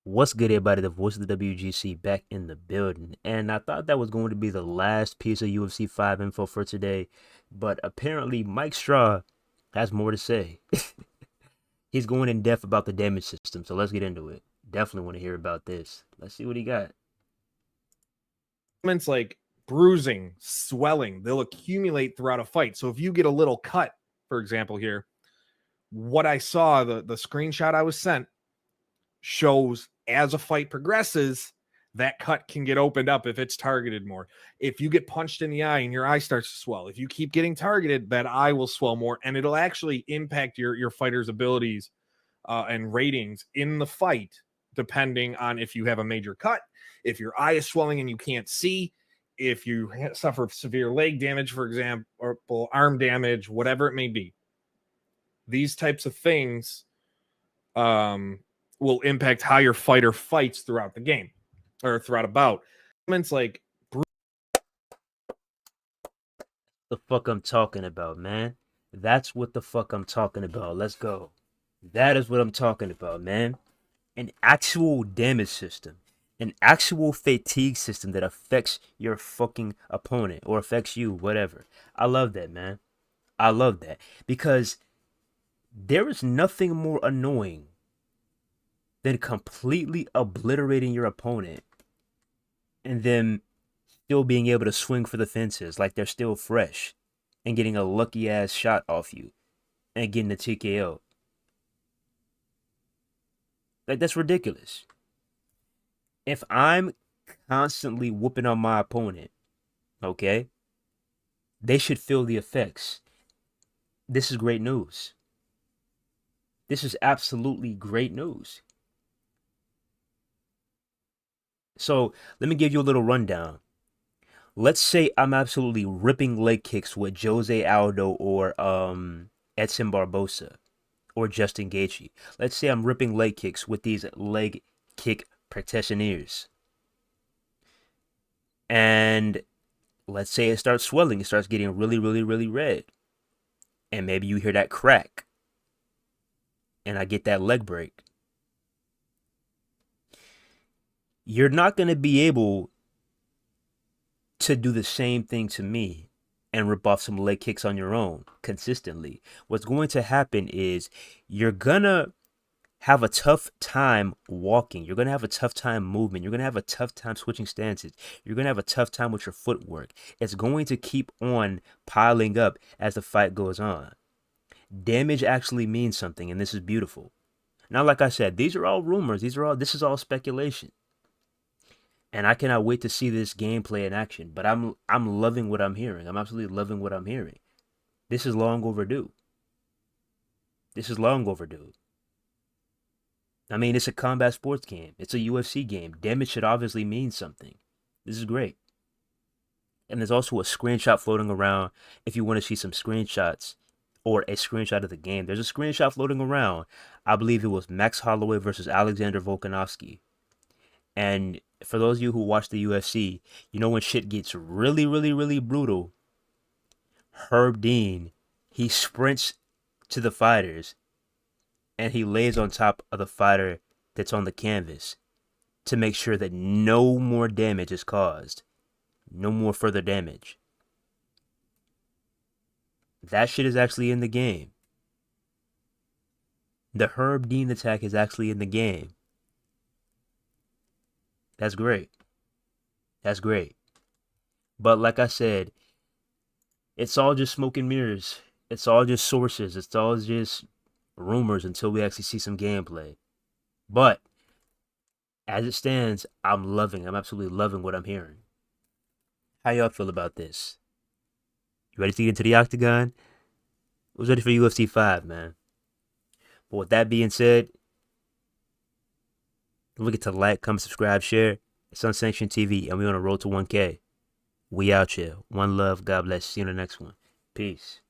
What's good, everybody? The voice of the WGC back in the building. And I thought that was going to be the last piece of UFC 5 info for today, but apparently Mike Straw has more to say. He's going in depth about the damage system, so let's get into it. Definitely want to hear about this. Let's see what he got. Like bruising, swelling, they'll accumulate throughout a fight. So if you get a little cut, for example, here, what I saw, the screenshot I was sent shows as a fight progresses, that cut can get opened up if it's targeted more. If you get punched in the eye and your eye starts to swell, if you keep getting targeted, that eye will swell more, and it'll actually impact your fighter's abilities and ratings in the fight, depending on if you have a major cut, if your eye is swelling and you can't see, if you suffer severe leg damage, for example, or arm damage, whatever it may be. These types of things will impact how your fighter fights throughout the game or throughout a bout. It's like The fuck I'm talking about, man. That's what the fuck I'm talking about. Let's go. That is what I'm talking about, man. An actual damage system. An actual fatigue system that affects your fucking opponent or affects you, whatever. I love that, man. I love that. Because there is nothing more annoying than completely obliterating your opponent and then still being able to swing for the fences like they're still fresh and getting a lucky ass shot off you and getting a TKO. Like, that's ridiculous. If I'm constantly whooping on my opponent, okay, they should feel the effects. This is great news. This is absolutely great news. So let me give you a little rundown. Let's say I'm absolutely ripping leg kicks with Jose Aldo or Edson Barbosa or Justin Gaethje. Let's say I'm ripping leg kicks with these leg kick practitioners. And let's say it starts swelling. It starts getting really, really, really red. And maybe you hear that crack. And I get that leg break. You're not going to be able to do the same thing to me and rip off some leg kicks on your own consistently. What's going to happen is you're going to have a tough time walking. You're going to have a tough time moving. You're going to have a tough time switching stances. You're going to have a tough time with your footwork. It's going to keep on piling up as the fight goes on. Damage actually means something, and this is beautiful. Now, like I said, these are all rumors. This is all speculation. And I cannot wait to see this gameplay in action. But I'm loving what I'm hearing. I'm absolutely loving what I'm hearing. This is long overdue. This is long overdue. I mean, it's a combat sports game. It's a UFC game. Damage should obviously mean something. This is great. And there's also a screenshot floating around if you want to see some screenshots or a screenshot of the game. There's a screenshot floating around. I believe it was Max Holloway versus Alexander Volkanovski. And for those of you who watch the UFC, you know when shit gets really, really, really brutal, Herb Dean, he sprints to the fighters and he lays on top of the fighter that's on the canvas to make sure that no more damage is caused. No more further damage. That shit is actually in the game. The Herb Dean attack is actually in the game. That's great. That's great. But like I said, it's all just smoke and mirrors. It's all just sources. It's all just rumors until we actually see some gameplay. But as it stands, I'm absolutely loving what I'm hearing. How y'all feel about this? You ready to get into the octagon? Who's ready for UFC 5, man? But with that being said, don't forget to like, comment, subscribe, share. It's Unsanctioned TV, and we're on a road to 1K. We out here. One love. God bless. See you in the next one. Peace.